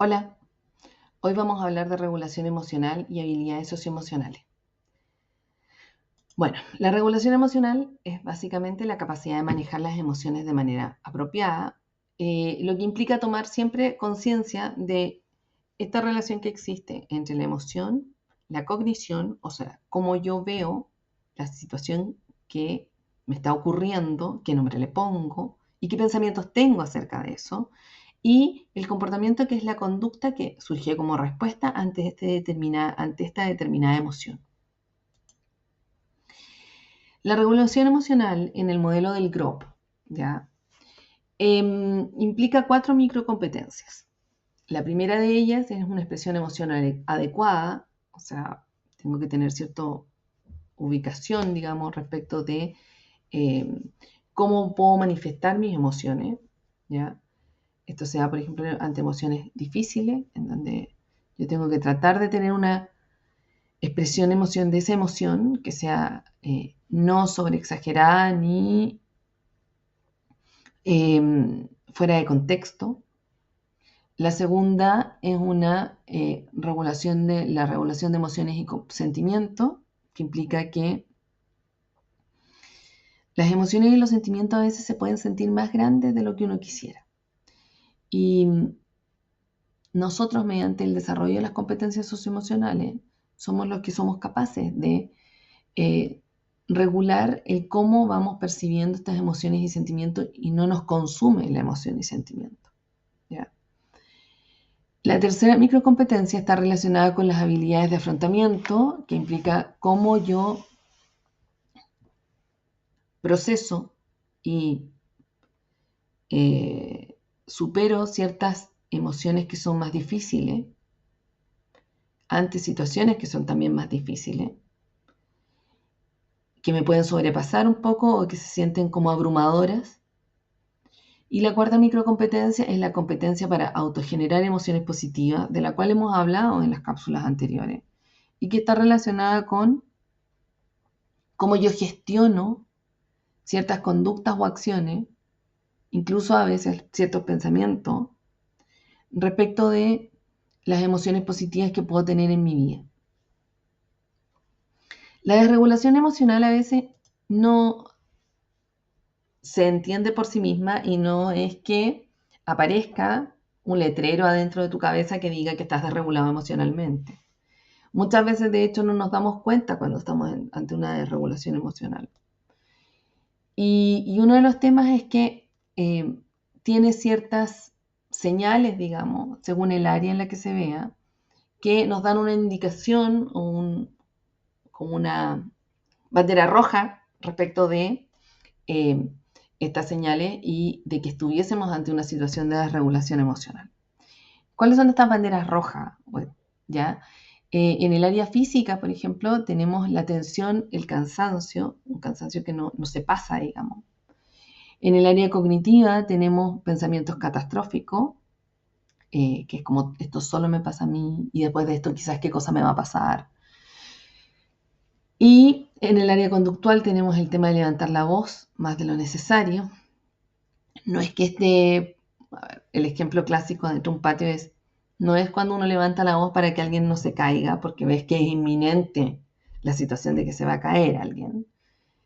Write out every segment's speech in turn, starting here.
Hola, hoy vamos a hablar de regulación emocional y habilidades socioemocionales. Bueno, la regulación emocional es básicamente la capacidad de manejar las emociones de manera apropiada, lo que implica tomar siempre conciencia de esta relación que existe entre la emoción, la cognición, o sea, cómo yo veo la situación que me está ocurriendo, qué nombre le pongo y qué pensamientos tengo acerca de eso, y el comportamiento que es la conducta que surgió como respuesta ante esta determinada emoción. La regulación emocional en el modelo del GROP, ¿ya? Implica 4 microcompetencias. La primera de ellas es una expresión emocional adecuada, o sea, tengo que tener cierta ubicación, digamos, respecto de eh, cómo puedo manifestar mis emociones, ¿ya? Esto se da, por ejemplo, ante emociones difíciles, en donde yo tengo que tratar de tener una expresión de esa emoción que sea no sobreexagerada ni fuera de contexto. La segunda es una regulación de la regulación de emociones y sentimientos, que implica que las emociones y los sentimientos a veces se pueden sentir más grandes de lo que uno quisiera. Y nosotros, mediante el desarrollo de las competencias socioemocionales, somos los que somos capaces de eh, regular el cómo vamos percibiendo estas emociones y sentimientos y no nos consume la emoción y sentimiento, ¿ya? La tercera microcompetencia está relacionada con las habilidades de afrontamiento, que implica cómo yo proceso y supero ciertas emociones que son más difíciles ante situaciones que son también más difíciles, que me pueden sobrepasar un poco o que se sienten como abrumadoras. Y la cuarta microcompetencia es la competencia para autogenerar emociones positivas, de la cual hemos hablado en las cápsulas anteriores, y que está relacionada con cómo yo gestiono ciertas conductas o acciones, incluso a veces ciertos pensamientos, respecto de las emociones positivas que puedo tener en mi vida. La desregulación emocional a veces no se entiende por sí misma y no es que aparezca un letrero adentro de tu cabeza que diga que estás desregulado emocionalmente. Muchas veces, de hecho, no nos damos cuenta cuando estamos ante una desregulación emocional. Y uno de los temas es que tiene ciertas señales, digamos, según el área en la que se vea, que nos dan una indicación o como una bandera roja respecto de eh, estas señales y de que estuviésemos ante una situación de desregulación emocional. ¿Cuáles son estas banderas rojas? Bueno, ya en el área física, por ejemplo, tenemos la tensión, el cansancio, un cansancio que no se pasa, digamos. En el área cognitiva tenemos pensamientos catastróficos, que es como esto solo me pasa a mí y después de esto quizás qué cosa me va a pasar. Y en el área conductual tenemos el tema de levantar la voz más de lo necesario. No es que el ejemplo clásico dentro de un patio no es cuando uno levanta la voz para que alguien no se caiga, porque ves que es inminente la situación de que se va a caer alguien,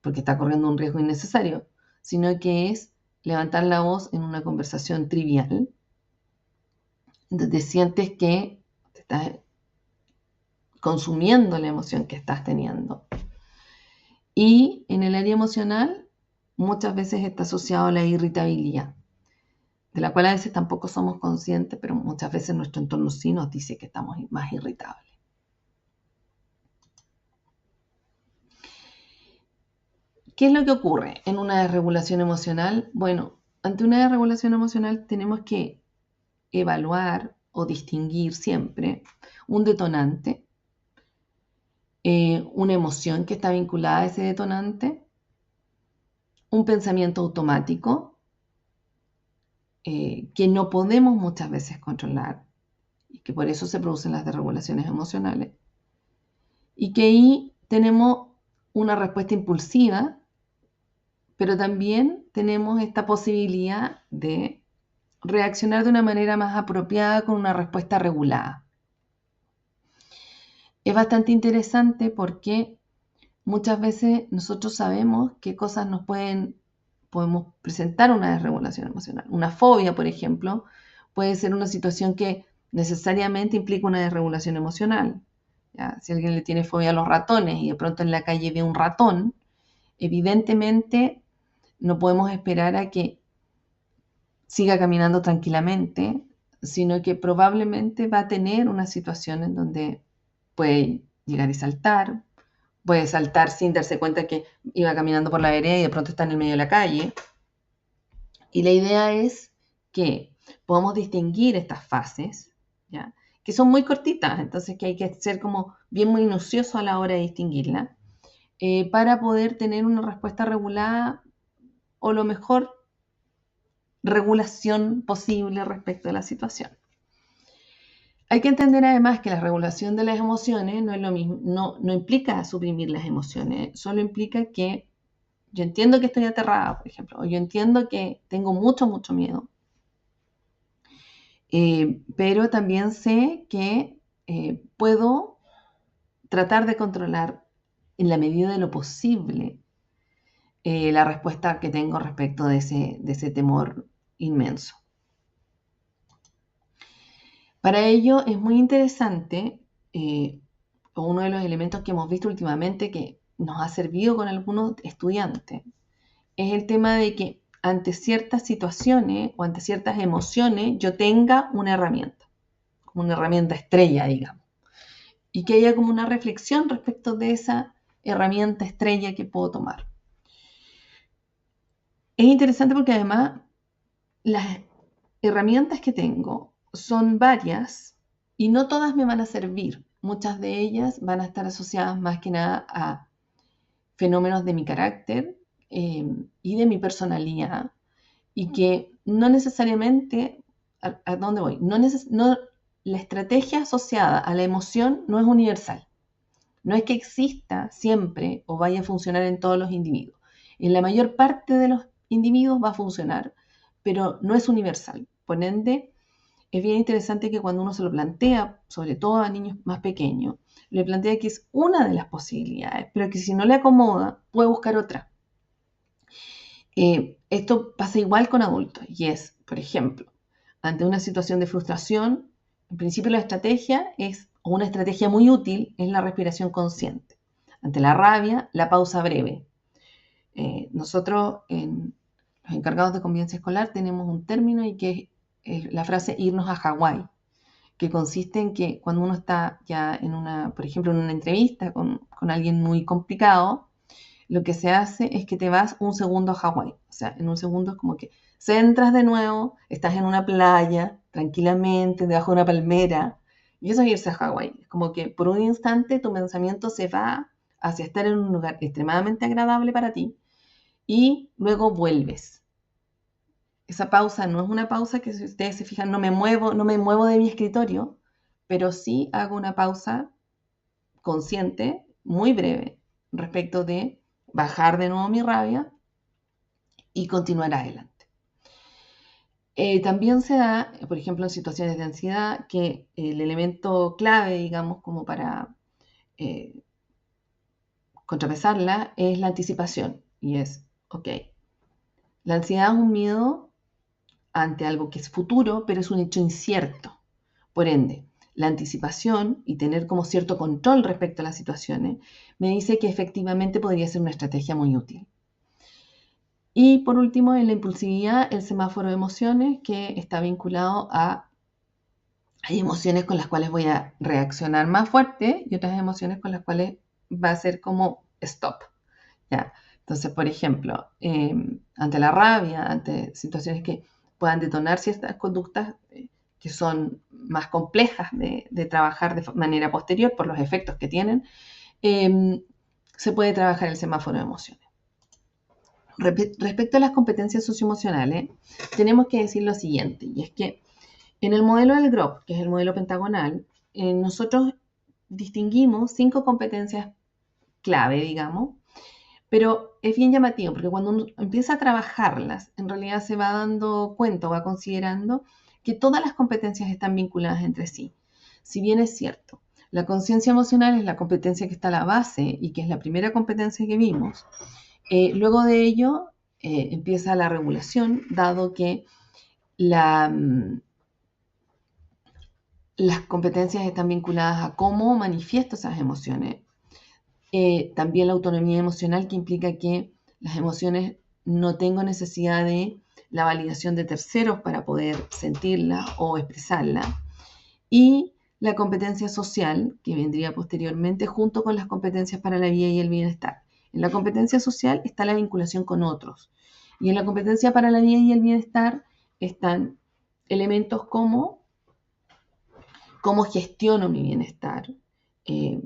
porque está corriendo un riesgo innecesario, sino que es levantar la voz en una conversación trivial, donde sientes que te estás consumiendo la emoción que estás teniendo. Y en el área emocional, muchas veces está asociado a la irritabilidad, de la cual a veces tampoco somos conscientes, pero muchas veces nuestro entorno sí nos dice que estamos más irritables. ¿Qué es lo que ocurre en una desregulación emocional? Bueno, ante una desregulación emocional tenemos que evaluar o distinguir siempre un detonante, una emoción que está vinculada a ese detonante, un pensamiento automático que no podemos muchas veces controlar y que por eso se producen las desregulaciones emocionales, y que ahí tenemos una respuesta impulsiva, pero también tenemos esta posibilidad de reaccionar de una manera más apropiada con una respuesta regulada. Es bastante interesante porque muchas veces nosotros sabemos qué cosas podemos presentar una desregulación emocional. Una fobia, por ejemplo, puede ser una situación que necesariamente implica una desregulación emocional. ¿Ya? Si alguien le tiene fobia a los ratones y de pronto en la calle ve un ratón, evidentemente no podemos esperar a que siga caminando tranquilamente, sino que probablemente va a tener una situación en donde puede llegar y saltar, puede saltar sin darse cuenta que iba caminando por la vereda y de pronto está en el medio de la calle. Y la idea es que podamos distinguir estas fases, ¿ya? Que son muy cortitas, entonces que hay que ser como bien minucioso a la hora de distinguirla, para poder tener una respuesta regulada o lo mejor regulación posible respecto a la situación. Hay que entender además que la regulación de las emociones no es lo mismo, no implica suprimir las emociones, solo implica que yo entiendo que estoy aterrada, por ejemplo, o yo entiendo que tengo mucho, mucho miedo, pero también sé que puedo tratar de controlar en la medida de lo posible la respuesta que tengo respecto de ese temor inmenso. Para ello es muy interesante, uno de los elementos que hemos visto últimamente que nos ha servido con algunos estudiantes, es el tema de que ante ciertas situaciones o ante ciertas emociones yo tenga una herramienta, como una herramienta estrella, digamos, y que haya como una reflexión respecto de esa herramienta estrella que puedo tomar. Es interesante porque además las herramientas que tengo son varias y no todas me van a servir. Muchas de ellas van a estar asociadas más que nada a fenómenos de mi carácter y de mi personalidad, y que no necesariamente, ¿a dónde voy? La estrategia asociada a la emoción no es universal. No es que exista siempre o vaya a funcionar en todos los individuos. En la mayor parte de los individuos va a funcionar, pero no es universal. Por ende, es bien interesante que cuando uno se lo plantea, sobre todo a niños más pequeños, le plantea que es una de las posibilidades, pero que si no le acomoda, puede buscar otra. Esto pasa igual con adultos y es, por ejemplo, ante una situación de frustración, en principio la estrategia o una estrategia muy útil, es la respiración consciente. Ante la rabia, la pausa breve. Nosotros, los encargados de convivencia escolar, tenemos un término y que es la frase irnos a Hawái, que consiste en que cuando uno está ya por ejemplo, en una entrevista con alguien muy complicado, lo que se hace es que te vas un segundo a Hawái. O sea, en un segundo es como que centras de nuevo, estás en una playa, tranquilamente, debajo de una palmera, y eso es irse a Hawái. Es como que por un instante tu pensamiento se va hacia estar en un lugar extremadamente agradable para ti, y luego vuelves. Esa pausa no es una pausa que, si ustedes se fijan, no me muevo de mi escritorio, pero sí hago una pausa consciente, muy breve, respecto de bajar de nuevo mi rabia y continuar adelante. También se da, por ejemplo, en situaciones de ansiedad, que el elemento clave, digamos, como para contrapesarla, es la anticipación. Y es, ok, la ansiedad es un miedo ante algo que es futuro, pero es un hecho incierto. Por ende, la anticipación y tener como cierto control respecto a las situaciones me dice que efectivamente podría ser una estrategia muy útil. Y por último, en la impulsividad, el semáforo de emociones, que está vinculado hay emociones con las cuales voy a reaccionar más fuerte y otras emociones con las cuales va a ser como stop. ¿Ya? Entonces, por ejemplo, ante la rabia, ante situaciones que puedan detonar ciertas conductas que son más complejas de trabajar de manera posterior por los efectos que tienen, se puede trabajar el semáforo de emociones. Respecto a las competencias socioemocionales, tenemos que decir lo siguiente, y es que en el modelo del GROP, que es el modelo pentagonal, nosotros distinguimos 5 competencias clave, digamos, Pero es bien llamativo porque cuando uno empieza a trabajarlas, en realidad se va dando cuenta o va considerando que todas las competencias están vinculadas entre sí. Si bien es cierto, la conciencia emocional es la competencia que está a la base y que es la primera competencia que vimos, luego de ello empieza la regulación, dado que la, las competencias están vinculadas a cómo manifiesto esas emociones. También la autonomía emocional, que implica que las emociones no tengo necesidad de la validación de terceros para poder sentirla o expresarla. Y la competencia social, que vendría posteriormente junto con las competencias para la vida y el bienestar. En la competencia social está la vinculación con otros. Y en la competencia para la vida y el bienestar están elementos como cómo gestiono mi bienestar, eh,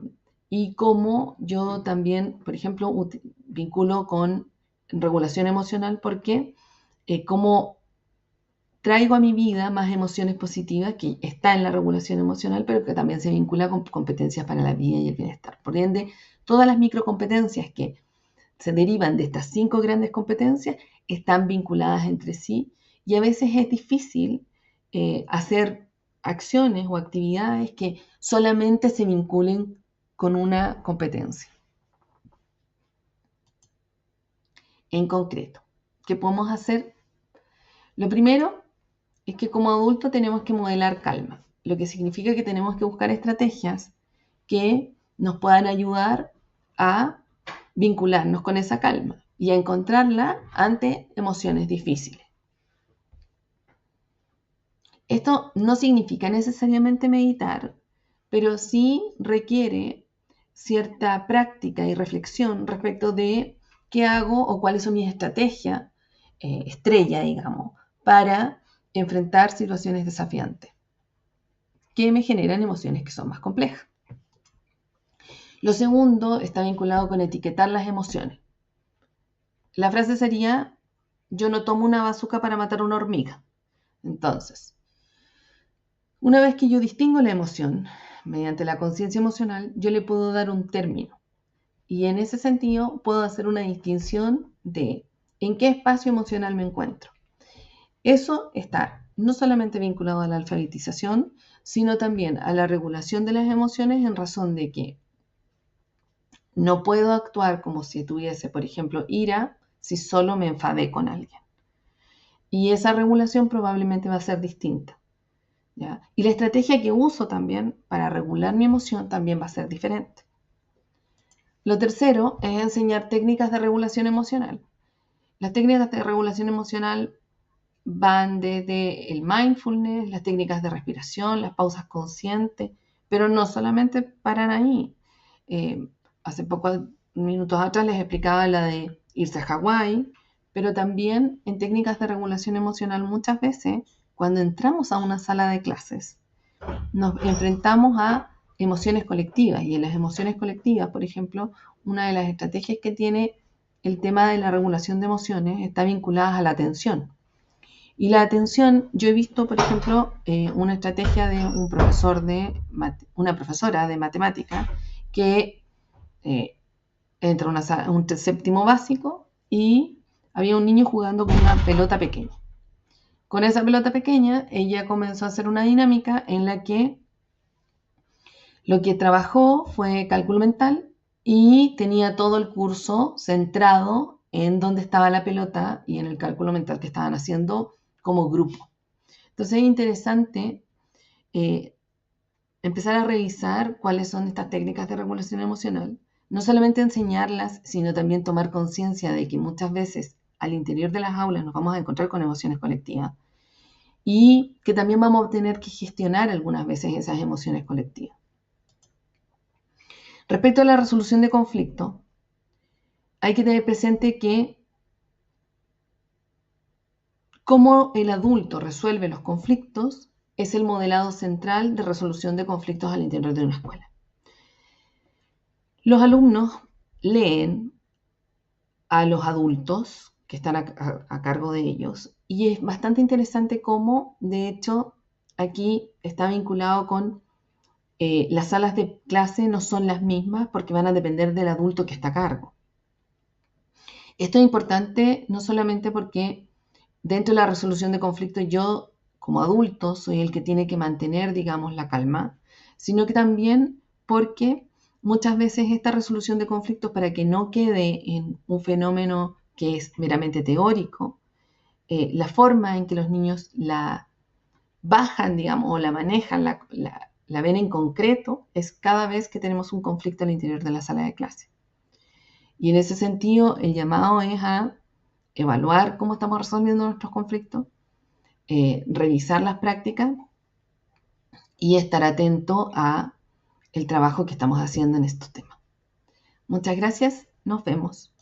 y cómo yo también, por ejemplo, vinculo con regulación emocional porque cómo traigo a mi vida más emociones positivas, que está en la regulación emocional, pero que también se vincula con competencias para la vida y el bienestar. Por ende, todas las microcompetencias que se derivan de estas 5 grandes competencias están vinculadas entre sí y a veces es difícil hacer acciones o actividades que solamente se vinculen con una competencia. En concreto, ¿qué podemos hacer? Lo primero es que como adulto tenemos que modelar calma, lo que significa que tenemos que buscar estrategias que nos puedan ayudar a vincularnos con esa calma y a encontrarla ante emociones difíciles. Esto no significa necesariamente meditar, pero sí requiere cierta práctica y reflexión respecto de qué hago o cuáles son mis estrategias estrella, digamos, para enfrentar situaciones desafiantes que me generan emociones que son más complejas. Lo segundo está vinculado con etiquetar las emociones. La frase sería, yo no tomo una bazuca para matar una hormiga. Entonces, una vez que yo distingo la emoción, mediante la conciencia emocional, yo le puedo dar un término. Y en ese sentido puedo hacer una distinción de en qué espacio emocional me encuentro. Eso está no solamente vinculado a la alfabetización, sino también a la regulación de las emociones en razón de que no puedo actuar como si tuviese, por ejemplo, ira si solo me enfadé con alguien. Y esa regulación probablemente va a ser distinta. ¿Ya? Y la estrategia que uso también para regular mi emoción también va a ser diferente. Lo tercero es enseñar técnicas de regulación emocional. Las técnicas de regulación emocional van desde el mindfulness, las técnicas de respiración, las pausas conscientes, pero no solamente paran ahí. Hace pocos minutos atrás les explicaba la de irse a Hawái, pero también en técnicas de regulación emocional muchas veces cuando entramos a una sala de clases nos enfrentamos a emociones colectivas y en las emociones colectivas, por ejemplo, una de las estrategias que tiene el tema de la regulación de emociones está vinculada a la atención. Y la atención, yo he visto, por ejemplo, una estrategia de un profesor una profesora de matemática que entra a un séptimo básico y había un niño jugando con una pelota pequeña. Con esa pelota pequeña, ella comenzó a hacer una dinámica en la que lo que trabajó fue cálculo mental y tenía todo el curso centrado en dónde estaba la pelota y en el cálculo mental que estaban haciendo como grupo. Entonces es interesante empezar a revisar cuáles son estas técnicas de regulación emocional, no solamente enseñarlas, sino también tomar conciencia de que muchas veces al interior de las aulas nos vamos a encontrar con emociones colectivas y que también vamos a tener que gestionar algunas veces esas emociones colectivas. Respecto a la resolución de conflictos, hay que tener presente que cómo el adulto resuelve los conflictos es el modelado central de resolución de conflictos al interior de una escuela. Los alumnos leen a los adultos que están a cargo de ellos y es bastante interesante cómo, de hecho, aquí está vinculado con las salas de clase no son las mismas porque van a depender del adulto que está a cargo. Esto es importante no solamente porque dentro de la resolución de conflictos yo, como adulto, soy el que tiene que mantener, digamos, la calma, sino que también porque muchas veces esta resolución de conflictos, para que no quede en un fenómeno que es meramente teórico, la forma en que los niños la bajan, digamos, o la manejan, la ven en concreto, es cada vez que tenemos un conflicto al interior de la sala de clase. Y en ese sentido, el llamado es a evaluar cómo estamos resolviendo nuestros conflictos, revisar las prácticas y estar atento a el trabajo que estamos haciendo en estos temas. Muchas gracias, nos vemos.